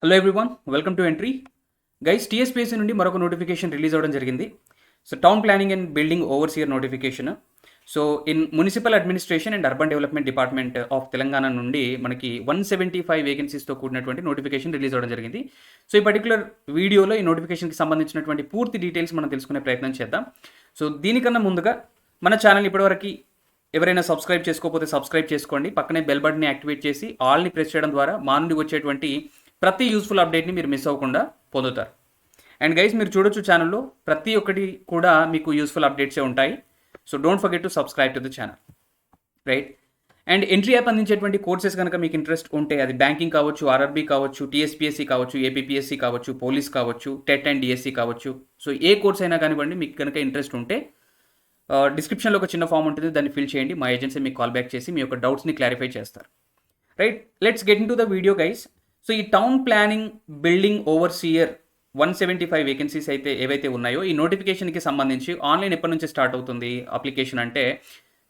Hello everyone, welcome to Entri. Guys, TSPSC నుండి మరొక notification release అవ్వడం జరిగింది. So town planning and building overseer notification. So in municipal administration and urban development department of Telangana నుండి మనకి 175 వేకెన్సీస్తో కూడినటువంటి notification release అవ్వడం జరిగింది. సో ఈ పర్టికులర్ వీడియోలో ఈ నోటిఫికేషన్కి సంబంధించినటువంటి పూర్తి డీటెయిల్స్ మనం తెలుసుకునే ప్రయత్నం చేద్దాం. సో దీనికన్నా ముందుగా మన ఛానల్ ఇప్పటివరకు ఎవరైనా సబ్స్క్రైబ్ చేసుకోకపోతే సబ్స్క్రైబ్ చేసుకోండి. పక్కనే బెల్ బటన్ని యాక్టివేట్ చేసి ఆల్ని ప్రెస్ చేయడం ద్వారా మా నుండి వచ్చేటువంటి ప్రతి యూస్ఫుల్ అప్డేట్ని మీరు మిస్ అవ్వకుండా పొందుతారు. అండ్ గైస్, మీరు చూడొచ్చు ఛానల్లో ప్రతి ఒక్కటి కూడా మీకు యూస్ఫుల్ అప్డేట్సే ఉంటాయి. So don't forget to subscribe to the channel, right? And entry app అందించేటువంటి కోర్సెస్ కనుక మీకు ఇంట్రెస్ట్ ఉంటే అది బ్యాంకింగ్ కావచ్చు, ఆర్ఆర్బీ కావచ్చు, టీఎస్పీఎస్సీ కావచ్చు, ఏపీపీఎస్సీ కావచ్చు, పోలీస్ కావచ్చు, టెట్ అండ్ డిఎస్సీ కావచ్చు. సో ఏ కోర్స్ అయినా కానివ్వండి, మీకు కనుక ఇంట్రెస్ట్ ఉంటే డిస్క్రిప్షన్లో ఒక చిన్న ఫామ్ ఉంటుంది, దాన్ని ఫిల్ చేయండి. మా ఏజెన్సీ మీకు కాల్ బ్యాక్ చేసి మీ యొక్క డౌట్స్ని క్లారిఫై చేస్తారు, right? Let's get in to the video guys. So ఈ town planning building overseer 175 vacancies అయితే ఏవైతే ఉన్నాయో ఈ నోటిఫికేషన్కి సంబంధించి ఆన్లైన్ ఎప్పటి నుంచి స్టార్ట్ అవుతుంది అప్లికేషన్ అంటే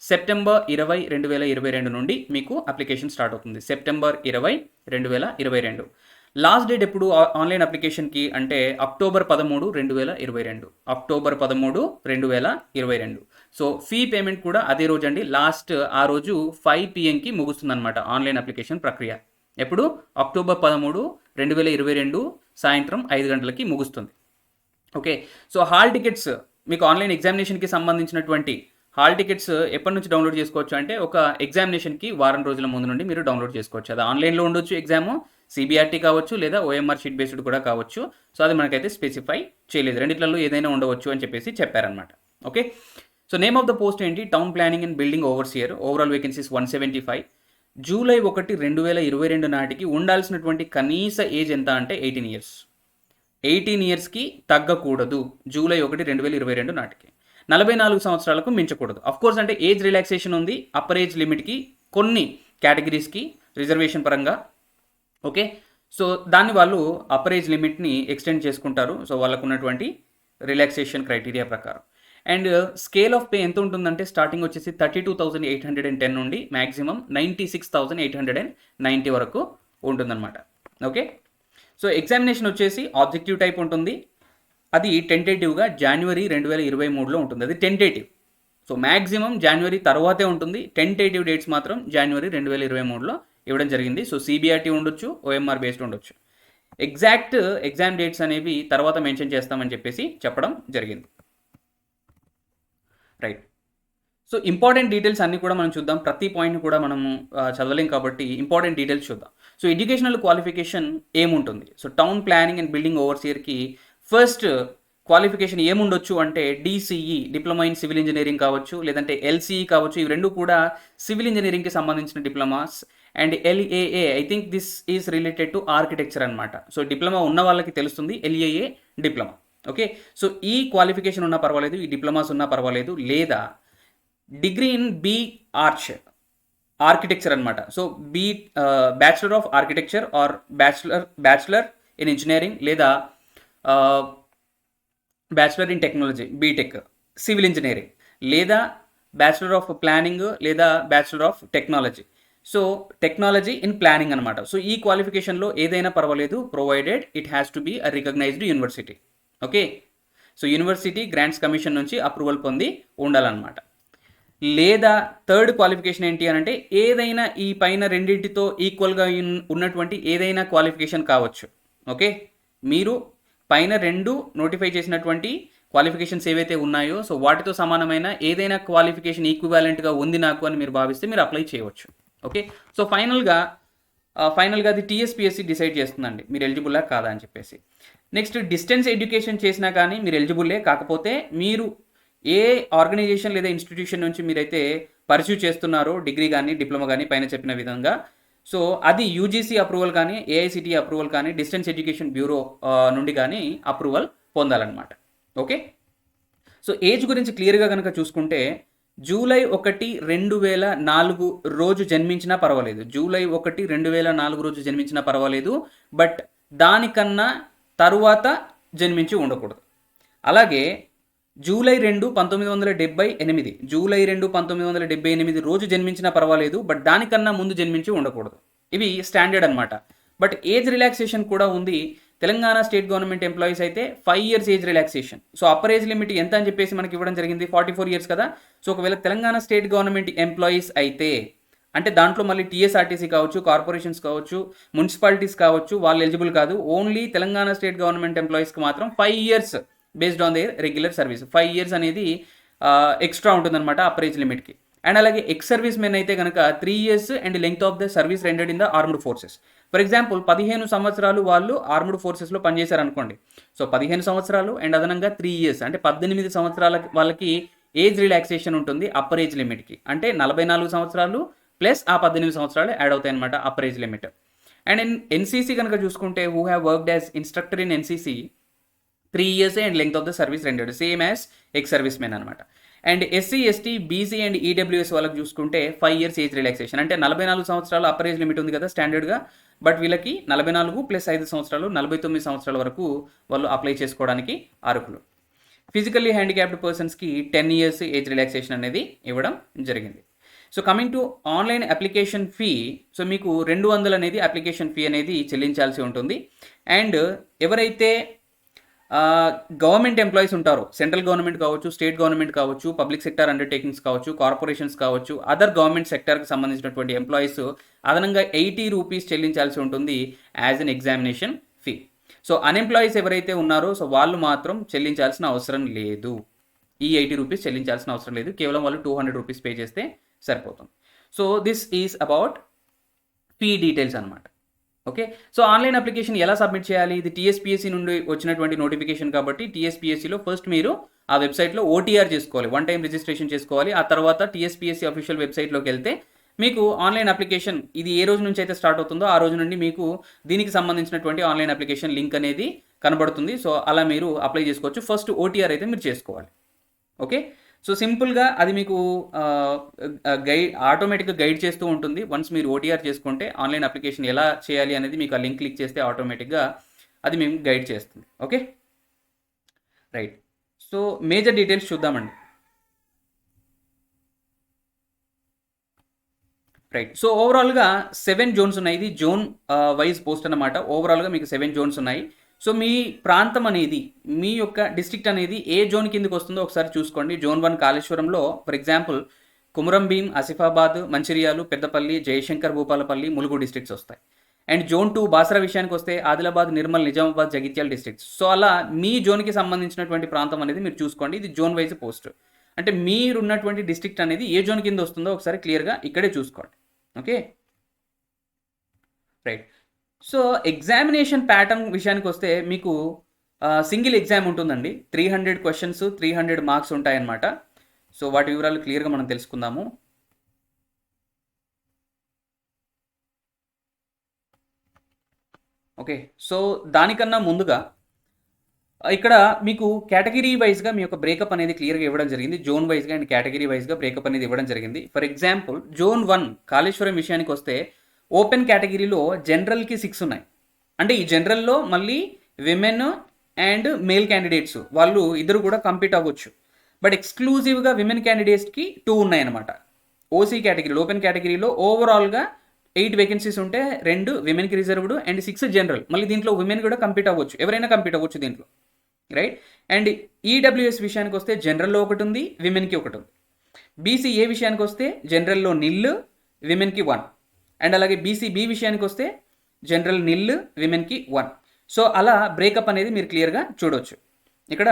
సెప్టెంబర్ 20, 2022 నుండి మీకు అప్లికేషన్ స్టార్ట్ అవుతుంది. సెప్టెంబర్ 20, 2022. లాస్ట్ డేట్ ఎప్పుడు ఆన్లైన్ అప్లికేషన్కి అంటే October 13, 2022. October 13, 2022. So fee payment కూడా అదే రోజు అండి. లాస్ట్ ఆ రోజు 5 PM ముగుస్తుందన్నమాట ఆన్లైన్ అప్లికేషన్ ప్రక్రియ. ఎప్పుడు? అక్టోబర్ 13, 2022 సాయంత్రం 5 గంటలకి ముగుస్తుంది. ఓకే, సో హాల్ టికెట్స్ మీకు ఆన్లైన్ ఎగ్జామినేషన్కి సంబంధించినటువంటి హాల్ టికెట్స్ ఎప్పటి నుంచి డౌన్లోడ్ చేసుకోవచ్చు అంటే ఒక ఎగ్జామినేషన్కి వారం రోజుల ముందు నుండి మీరు డౌన్లోడ్ చేసుకోవచ్చు. అది ఆన్లైన్లో ఉండొచ్చు, ఎగ్జాము సిబిఆర్టీ కావచ్చు లేదా ఓఎంఆర్ షీట్ బేస్డ్ కూడా కావచ్చు. సో అది మనకైతే స్పెసిఫై చేయలేదు, రెండిట్లలో ఏదైనా ఉండవచ్చు అని చెప్పేసి చెప్పారనమాట. Okay, so name of the post ఏంటి? Town planning and building overseer. Overall vacancies 175. July 1, 2022 నాటికి ఉండాల్సినటువంటి కనీస ఏజ్ ఎంత అంటే 18 ఇయర్స్. 18 ఇయర్స్కి తగ్గకూడదు జూలై 1, 2022 నాటికి. 44 సంవత్సరాలకు మించకూడదు. అఫ్కోర్స్ అంటే ఏజ్ రిలాక్సేషన్ ఉంది అప్పర్ ఏజ్ లిమిట్కి కొన్ని కేటగిరీస్కి రిజర్వేషన్ పరంగా. ఓకే, సో దాన్ని వాళ్ళు అప్పర్ ఏజ్ లిమిట్ని ఎక్స్టెండ్ చేసుకుంటారు. సో వాళ్ళకు ఉన్నటువంటి రిలాక్సేషన్ క్రైటీరియా ప్రకారం. అండ్ స్కేల్ ఆఫ్ పే ఎంత ఉంటుందంటే స్టార్టింగ్ వచ్చేసి 32,810 నుండి మ్యాక్సిమం 96,890 వరకు ఉంటుందన్నమాట. ఓకే, సో ఎగ్జామినేషన్ వచ్చేసి ఆబ్జెక్టివ్ టైప్ ఉంటుంది. అది టెంటేటివ్గా జనవరి 2023లో ఉంటుంది. అది టెంటేటివ్. సో మ్యాక్సిమం జనవరి తర్వాతే ఉంటుంది. టెంటేటివ్ డేట్స్ మాత్రం జనవరి 2023లో ఇవ్వడం జరిగింది. సో సిబిఆర్టీ ఉండొచ్చు, ఓఎంఆర్ బేస్డ్ ఉండొచ్చు. ఎగ్జాక్ట్ ఎగ్జామ్ డేట్స్ అనేవి తర్వాత మెన్షన్ చేస్తామని చెప్పేసి చెప్పడం జరిగింది, రైట్? సో ఇంపార్టెంట్ డీటెయిల్స్ అన్నీ కూడా మనం చూద్దాం. ప్రతి పాయింట్ కూడా మనము చదవలేం కాబట్టి ఇంపార్టెంట్ డీటెయిల్స్ చూద్దాం. సో ఎడ్యుకేషనల్ క్వాలిఫికేషన్ ఏముంటుంది? So town planning and building ఓవర్సియర్కి ఫస్ట్ క్వాలిఫికేషన్ ఏముండొచ్చు అంటే DCE, diploma in civil engineering కావచ్చు, లేదంటే ఎల్సిఈ కావచ్చు. ఇవి రెండు కూడా సివిల్ ఇంజనీరింగ్కి సంబంధించిన diplomas. And LAA, I think this is related to architecture అనమాట. సో డిప్లొమా ఉన్న వాళ్ళకి తెలుస్తుంది ఎల్ఏఏ డిప్లొమా. ఓకే, సో ఈ క్వాలిఫికేషన్ ఉన్నా పర్వాలేదు, ఈ డిప్లొమాస్ ఉన్నా పర్వాలేదు, లేదా డిగ్రీ ఇన్ బి ఆర్కిటెక్చర్ అనమాట. So B bachelor of architecture or bachelor in engineering, లేదా bachelor in technology BTech civil engineering, లేదా బ్యాచులర్ ఆఫ్ ప్లానింగ్, లేదా bachelor of technology. So technology in planning అనమాట. సో ఈ క్వాలిఫికేషన్లో ఏదైనా పర్వాలేదు, provided it has to be a recognized university. Okay, so university grants commission నుంచి approval పొంది ఉండాలన్నమాట. లేదా థర్డ్ క్వాలిఫికేషన్ ఏంటి అని అంటే ఏదైనా ఈ పైన రెండింటితో ఈక్వల్గా ఉన్నటువంటి ఏదైనా క్వాలిఫికేషన్ కావచ్చు. ఓకే, మీరు పైన రెండు నోటిఫై చేసినటువంటి క్వాలిఫికేషన్స్ ఏవైతే ఉన్నాయో సో వాటితో సమానమైన ఏదైనా క్వాలిఫికేషన్ ఈక్వివాలెంట్గా ఉంది నాకు అని మీరు భావిస్తే మీరు అప్లై చేయవచ్చు. ఓకే, సో ఫైనల్గా అది టీఎస్పీఎస్సీ డిసైడ్ చేస్తుందండి మీరు ఎలిజిబుల్లా కాదా అని చెప్పేసి. నెక్స్ట్, డిస్టెన్స్ ఎడ్యుకేషన్ చేసినా కానీ మీరు ఎలిజిబుల్లే. కాకపోతే మీరు ఏ ఆర్గనైజేషన్ లేదా ఇన్స్టిట్యూషన్ నుంచి మీరైతే పర్స్యూ చేస్తున్నారో డిగ్రీ కానీ డిప్లొమా కానీ పైన చెప్పిన విధంగా, సో అది యూజీసీ అప్రూవల్ కానీ ఏఐసిటీ అప్రూవల్ కానీ డిస్టెన్స్ ఎడ్యుకేషన్ బ్యూరో నుండి కానీ అప్రూవల్ పొందాలన్నమాట. ఓకే, సో ఏజ్ గురించి క్లియర్గా కనుక చూసుకుంటే జూలై 1, 2004 రోజు జన్మించినా పర్వాలేదు. జూలై 1, 2004 రోజు జన్మించినా పర్వాలేదు, బట్ దానికన్నా తరువాత జన్మించి ఉండకూడదు. అలాగే జూలై 2, 1978 జూలై 2, 1978 రోజు జన్మించినా పర్వాలేదు, బట్ దానికన్నా ముందు జన్మించి ఉండకూడదు. ఇవి స్టాండర్డ్ అనమాట. బట్ ఏజ్ రిలాక్సేషన్ కూడా ఉంది. తెలంగాణ స్టేట్ గవర్నమెంట్ ఎంప్లాయీస్ అయితే 5 years age relaxation. So upper age limit ఎంత అని చెప్పేసి మనకి ఇవ్వడం జరిగింది, 44 years కదా. సో ఒకవేళ తెలంగాణ స్టేట్ గవర్నమెంట్ ఎంప్లాయీస్ అయితే అంటే దాంట్లో మళ్ళీ టీఎస్ఆర్టీసీ కావచ్చు, కార్పొరేషన్స్ కావచ్చు, మున్సిపాలిటీస్ కావచ్చు, వాళ్ళు ఎలిజిబుల్ కాదు. ఓన్లీ తెలంగాణ స్టేట్ గవర్నమెంట్ ఎంప్లాయీస్కి మాత్రం 5 years based on their regular service. 5 years అనేది ఎక్స్ట్రా ఉంటుందన్నమాట అప్పర్ ఏజ్ లిమిట్కి. అండ్ అలాగే ఎక్స్ సర్వీస్ మెన్ అయితే కనుక 3 years and length of the service రెండెడ్ in the armed forces. For example 15 సంవత్సరాలు వాళ్ళు ఆర్మ్డ్ ఫోర్సెస్లో పనిచేశారు అనుకోండి. సో 15 సంవత్సరాలు అండ్ అదనంగా 3 years అంటే 18 సంవత్సరాల వాళ్ళకి ఏజ్ రిలాక్సేషన్ ఉంటుంది అప్పర్ ఏజ్ లిమిట్కి. అంటే 44 సంవత్సరాలు ప్లస్ ఆ 18 సంవత్సరాలు యాడ్ అవుతాయి అనమాట upper age limit. And NCC కనుక చూసుకుంటే who have worked as instructor in NCC 3 years and length of the service rendered same as ex servicemen అనమాట. And SC, ST, BC and EWS వాళ్ళకి చూసుకుంటే 5 years age relaxation. అంటే 44 సంవత్సరాలు upper age limit ఉంది కదా స్టాండర్డ్గా, but వీళ్ళకి 44 + 5 సంవత్సరాలు 49 సంవత్సరాల వరకు వాళ్ళు అప్లై చేసుకోవడానికి అర్హులు. ఫిజికల్లీ హ్యాండిక్యాప్డ్ పర్సన్స్కి 10 years ఏజ్ రిలాక్సేషన్ అనేది ఇవ్వడం జరిగింది. So coming to online application fee, so మీకు 200 అనేది అప్లికేషన్ ఫీ అనేది చెల్లించాల్సి ఉంటుంది. అండ్ ఎవరైతే గవర్నమెంట్ ఎంప్లాయీస్ ఉంటారో, సెంట్రల్ గవర్నమెంట్ కావచ్చు, స్టేట్ గవర్నమెంట్ కావచ్చు, పబ్లిక్ సెక్టర్ అండర్టేకింగ్స్ కావచ్చు, కార్పొరేషన్స్ కావచ్చు, అదర్ గవర్నమెంట్ సెక్టర్కి సంబంధించినటువంటి ఎంప్లాయీస్ అదనంగా 80 rupees చెల్లించాల్సి ఉంటుంది as an examination fee. So unemployees ఎవరైతే ఉన్నారో సో వాళ్ళు మాత్రం చెల్లించాల్సిన అవసరం లేదు. ఈ 80 rupees చెల్లించాల్సిన అవసరం లేదు, కేవలం వాళ్ళు 200 rupees పే చేస్తే సరిపోతుంది. So this is about fee details అనమాట. ఓకే, సో ఆన్లైన్ అప్లికేషన్ ఎలా సబ్మిట్ చేయాలి? ఇది టీఎస్పీఎస్సీ నుండి వచ్చినటువంటి నోటిఫికేషన్ కాబట్టి టీఎస్పీఎస్సీలో ఫస్ట్ మీరు ఆ వెబ్సైట్లో ఓటీఆర్ చేసుకోవాలి, 1 time రిజిస్ట్రేషన్ చేసుకోవాలి. ఆ తర్వాత టీఎస్పీఎస్సీ అఫీషియల్ వెబ్సైట్లోకి వెళ్తే మీకు ఆన్లైన్ అప్లికేషన్ ఇది ఏ రోజు నుంచి అయితే స్టార్ట్ అవుతుందో ఆ రోజు నుండి మీకు దీనికి సంబంధించినటువంటి ఆన్లైన్ అప్లికేషన్ లింక్ అనేది కనబడుతుంది. సో అలా మీరు అప్లై చేసుకోవచ్చు. ఫస్ట్ ఓటీఆర్ అయితే మీరు చేసుకోవాలి. ఓకే, సో సింపుల్గా అది మీకు ఆటోమేటిక్గా గైడ్ చేస్తూ ఉంటుంది. వన్స్ మీరు ఓటీఆర్ చేసుకుంటే ఆన్లైన్ అప్లికేషన్ ఎలా చేయాలి అనేది మీకు ఆ లింక్ క్లిక్ చేస్తే ఆటోమేటిక్గా అది మేము గైడ్ చేస్తుంది. Okay, right. So major details చూద్దామండి. రైట్, సో ఓవరాల్గా 7 zones ఉన్నాయి. ఇది జోన్ వైజ్ పోస్ట్ అనమాట. ఓవరాల్గా మీకు 7 zones ఉన్నాయి. సో మీ ప్రాంతం అనేది, మీ యొక్క డిస్ట్రిక్ట్ అనేది ఏ జోన్ కిందకి వస్తుందో ఒకసారి చూసుకోండి. జోన్ 1 కాళేశ్వరంలో for example Kumaram Bheem, Asifabad, Mancherial, Peddapalli, Jayashankar, Bhupalpally, Mulugu districts వస్తాయి. అండ్ జోన్ 2 బాసరా విషయానికి వస్తే ఆదిలాబాద్, నిర్మల్, నిజామాబాద్, జగిత్యాల డిస్ట్రిక్ట్స్. సో అలా మీ జోన్కి సంబంధించినటువంటి ప్రాంతం అనేది మీరు చూసుకోండి. ఇది జోన్ వైజ్ పోస్ట్. అంటే మీరున్నటువంటి డిస్ట్రిక్ట్ అనేది ఏ జోన్ కింద వస్తుందో ఒకసారి క్లియర్గా ఇక్కడే చూసుకోండి. Okay, right. So examination pattern విషయానికి వస్తే మీకు సింగిల్ ఎగ్జామ్ ఉంటుందండి. 300 questions, 300 marks ఉంటాయన్నమాట. సో వాటి వివరాలు క్లియర్గా మనం తెలుసుకుందాము. ఓకే, సో దానికన్నా ముందుగా ఇక్కడ మీకు కేటగిరీ వైజ్గా మీ యొక్క బ్రేకప్ అనేది క్లియర్గా ఇవ్వడం జరిగింది. జోన్ వైజ్గా అండ్ కేటగిరీ వైజ్గా బ్రేకప్ అనేది ఇవ్వడం జరిగింది. ఫర్ ఎగ్జాంపుల్ జోన్ 1 కాళేశ్వరం విషయానికి వస్తే ఓపెన్ కేటగిరీలో జనరల్కి 6 ఉన్నాయి. అంటే ఈ జనరల్లో మళ్ళీ విమెన్ అండ్ మేల్ క్యాండిడేట్స్ వాళ్ళు ఇద్దరు కూడా కంపీట్ అవ్వచ్చు. బట్ ఎక్స్క్లూజివ్గా విమెన్ క్యాండిడేట్స్కి 2 ఉన్నాయన్నమాట. ఓసీ కేటగిరీలో, ఓపెన్ కేటగిరీలో ఓవరాల్గా 8 vacancies ఉంటే 2 విమెన్కి రిజర్వ్డ్ అండ్ 6 జనరల్. మళ్ళీ దీంట్లో విమెన్ కూడా కంపీట్ అవ్వచ్చు, ఎవరైనా కంపీట్ అవ్వచ్చు దీంట్లో, రైట్. అండ్ ఈడబ్ల్యూఎస్ విషయానికి వస్తే జనరల్లో 1 ఉంది, విమెన్కి 1 ఉంది. బీసీఏ విషయానికి వస్తే జనరల్లో 0, విమెన్కి 1. అండ్ అలాగే బీసీబీ విషయానికి వస్తే జనరల్ 0, విమెన్కి 1. సో అలా బ్రేకప్ అనేది మీరు క్లియర్గా చూడవచ్చు. ఇక్కడ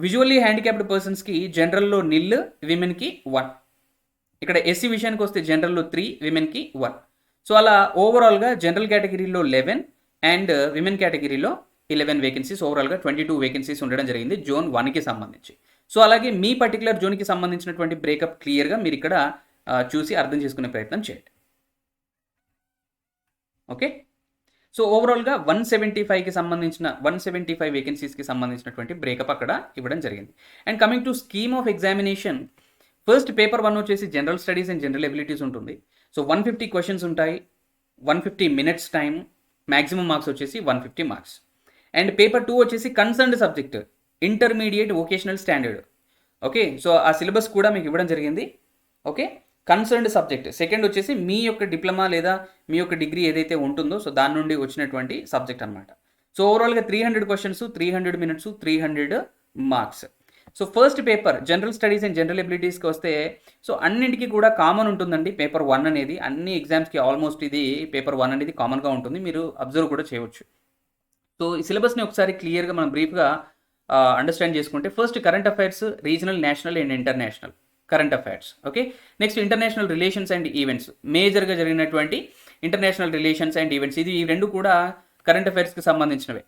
విజువల్లీ హ్యాండిక్యాప్డ్ పర్సన్స్కి జనరల్లో 0, విమెన్కి 1. ఇక్కడ ఎస్సీ విషయానికి వస్తే జనరల్లో 3, విమెన్కి 1. సో అలా ఓవరాల్గా జనరల్ కేటగిరీలో 11 అండ్ విమెన్ కేటగిరీలో 11 vacancies, ఓవరాల్గా 22 vacancies ఉండడం జరిగింది జోన్ 1కి సంబంధించి. సో అలాగే మీ పర్టికులర్ జోన్కి సంబంధించినటువంటి బ్రేకప్ క్లియర్గా మీరు ఇక్కడ చూసి అర్థం చేసుకునే ప్రయత్నం చేయండి. ఓకే, సో ఓవరాల్గా 175కి సంబంధించిన 175 vacancies-కి సంబంధించినటువంటి బ్రేకప్ అక్కడ ఇవ్వడం జరిగింది. And coming to scheme of examination, first paper 1 వచ్చేసి general studies and general abilities ఉంటుంది. సో 150 questions ఉంటాయి, 150 minutes టైం, మ్యాక్సిమం మార్క్స్ వచ్చేసి 150 marks. అండ్ పేపర్ 2 వచ్చేసి concerned subject intermediate vocational standard. Okay, so ఆ సిలబస్ కూడా మీకు ఇవ్వడం జరిగింది. Okay, concerned subject. సెకండ్ వచ్చేసి మీ యొక్క డిప్లొమా లేదా మీ యొక్క డిగ్రీ ఏదైతే ఉంటుందో సో దాని నుండి వచ్చినటువంటి సబ్జెక్ట్ అనమాట. సో ఓవరాల్గా 300 questions, 300 minutes, 300 marks. So first paper general studies and general ఎబిలిటీస్కి వస్తే సో అన్నింటికి కూడా కామన్ ఉంటుందండి పేపర్ 1 అనేది. అన్ని ఎగ్జామ్స్కి ఆల్మోస్ట్ ఇది పేపర్ 1 అనేది కామన్గా ఉంటుంది, మీరు అబ్జర్వ్ కూడా చేయవచ్చు. సో ఈ సిలబస్ని ఒకసారి క్లియర్గా మనం బ్రీఫ్గా అండర్స్టాండ్ చేసుకుంటే, first current affairs, regional, national and international current affairs. Okay, next international relations and events, మేజర్గా జరిగినటువంటి ఇంటర్నేషనల్ రిలేషన్స్ అండ్ ఈవెంట్స్, ఇది ఈ రెండు కూడా కరెంట్ అఫైర్స్కి సంబంధించినవే.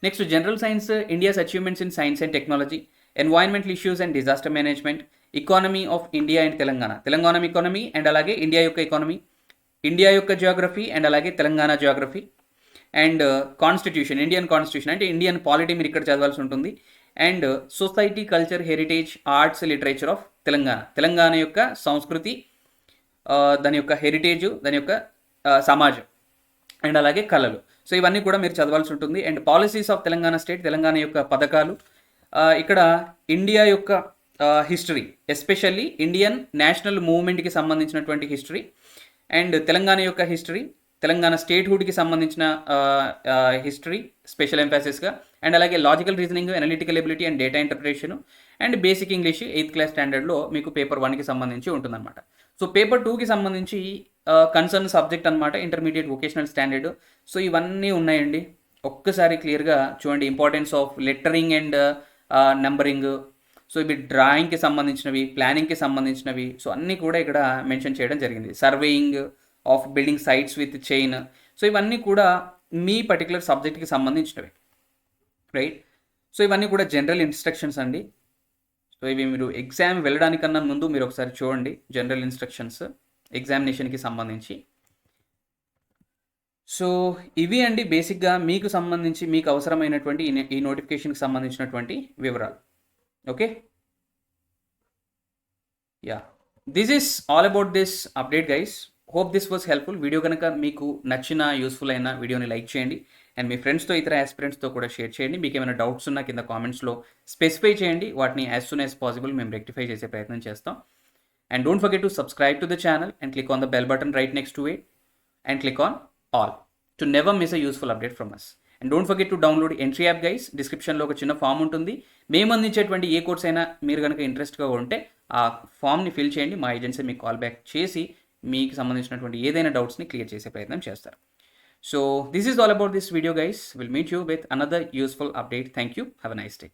Next general science, India's achievements in science and technology, environmental issues and disaster management, economy of India and Telangana, Telangana economy and అలాగే India యొక్క economy, India యొక్క జియోగ్రఫీ అండ్ అలాగే Telangana Geography, and constitution, Indian constitution అంటే Indian polity మీరు ఇక్కడ చదవాల్సి ఉంటుంది, and society, culture, heritage, arts, literature of Telangana, Telangana యొక్క సంస్కృతి, దాని యొక్క హెరిటేజ్, దాని యొక్క సమాజం అండ్ అలాగే కళలు. సో ఇవన్నీ కూడా మీరు చదవాల్సి ఉంటుంది. And policies of Telangana state, Telangana యొక్క పథకాలు, ఇక్కడ ఇండియా యొక్క హిస్టరీ, ఎస్పెషల్లీ ఇండియన్ నేషనల్ మూవ్మెంట్కి సంబంధించినటువంటి హిస్టరీ, అండ్ తెలంగాణ యొక్క హిస్టరీ, తెలంగాణ స్టేట్హుడ్కి సంబంధించిన హిస్టరీ స్పెషల్ ఎంఫాసిస్గా, అండ్ అలాగే logical reasoning, analytical ability and data interpretation, and basic English 8th class స్టాండర్డ్లో మీకు పేపర్ 1కి సంబంధించి ఉంటుందన్నమాట. సో పేపర్ 2కి సంబంధించి కన్సర్న్ సబ్జెక్ట్ అనమాట ఇంటర్మీడియట్ వొకేషనల్ స్టాండర్డ్. సో ఇవన్నీ ఉన్నాయండి, ఒక్కసారి క్లియర్గా చూడండి. Importance of lettering and numbering, so ఇవి డ్రాయింగ్కి సంబంధించినవి, ప్లానింగ్కి సంబంధించినవి, సో అన్నీ కూడా ఇక్కడ మెన్షన్ చేయడం జరిగింది. Surveying of building sites with chain, so ఇవన్నీ కూడా మీ పర్టికులర్ సబ్జెక్ట్కి సంబంధించినవి, రైట్. సో ఇవన్నీ కూడా జనరల్ ఇన్స్ట్రక్షన్స్ అండి. సో ఇవి మీరు ఎగ్జామ్ వెళ్ళడానికన్నా ముందు మీరు ఒకసారి చూడండి, జనరల్ ఇన్స్ట్రక్షన్స్ ఎగ్జామినేషన్కి సంబంధించి. సో ఇవి అండి బేసిక్గా మీకు సంబంధించి మీకు అవసరమైనటువంటి ఈ నోటిఫికేషన్కి సంబంధించినటువంటి వివరాలు. Okay, yeah, this is all about this update guys. Hope this was helpful. Video కనుక మీకు నచ్చిన, యూస్ఫుల్ అయిన వీడియోని లైక్ చేయండి, అండ్ మీ ఫ్రెండ్స్తో, ఇతర ఆస్పిరెంట్స్తో కూడా షేర్ చేయండి. మీకు ఏమైనా డౌట్స్ ఉన్నా కింద కామెంట్స్లో స్పెసిఫై చేయండి, వాటిని యాజ్ సూన్ యాజ్ పాసిబుల్ మేము రెక్టిఫై చేసే ప్రయత్నం చేస్తాం. And don't forget to subscribe to the channel and click on the bell button right next to it and click on all to never miss a useful update from us. And don't forget to download Entri app guys. డిస్క్రిప్షన్లో ఒక చిన్న form ఉంటుంది, మేము అందించేటువంటి ఏ course అయినా మీరు కనుక ఇంట్రెస్ట్గా ఉంటే ఆ ఫామ్ని ఫిల్ చేయండి, మా ఏజెన్సీ మీకు కాల్ బ్యాక్ చేసి మీకు సంబంధించినటువంటి ఏదైనా డౌట్స్ని క్లియర్ చేసే ప్రయత్నం చేస్తారు. So this is all about this video guys. Will meet you with another useful update. Thank you. Have a nice day.